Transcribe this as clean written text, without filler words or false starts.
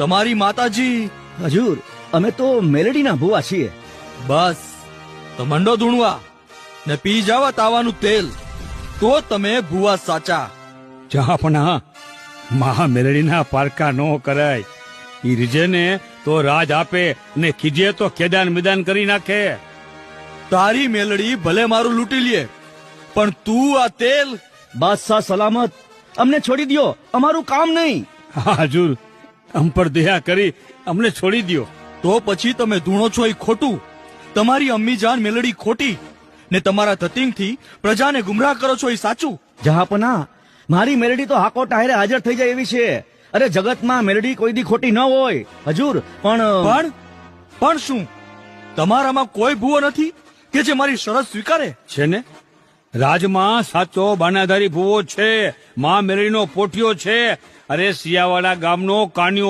તમારી માતાજી. હજુર, અમે તો મેલડીના ભુવા છીએ. બસ તો મંડો ધૂણવા ને પી જાવા તાવાનું તેલ, તો તમે ભુવા સાચા. જહાપના મહા મેલડીના પારકા નો કરાય. ઈ રીજે ને તો રાજ આપે ને ખીજે તો કેદાન મેદાન કરી નાખે. તારી મેલડી ભલે મારું લૂંટી લે, પણ તું આ તેલ. બાદશાહ સલામત, અમને છોડી દ્યો, અમારું કામ નહીં. હા હજુર, અમ પર દયા કરી અમને છોડી દ્યો. તો પછી તમે ધૂણો છો એ ખોટું, તમારી અમ્મી જાન મેલડી ખોટી, ને તમારા ધતિંગથી પ્રજાને ગુમરાહ કરો છો એ સાચું. જહાપના, મારી મેલડી તો હાકો ટાયરે હાજર થઈ જાય એવી છે. અરે જગતમાં મેલડી કોઈ દી ખોટી ન હોય હજુર. પણ શું તમારામાં કોઈ ભૂવો નથી કે જે મારી શરત સ્વીકારે? છે ને, રાજમાં સાચો બાનાધારી ભૂવો છે, મા મેલડીનો પોઠિયો છે. અરે સિયાવાડા ગામનો કાન્યો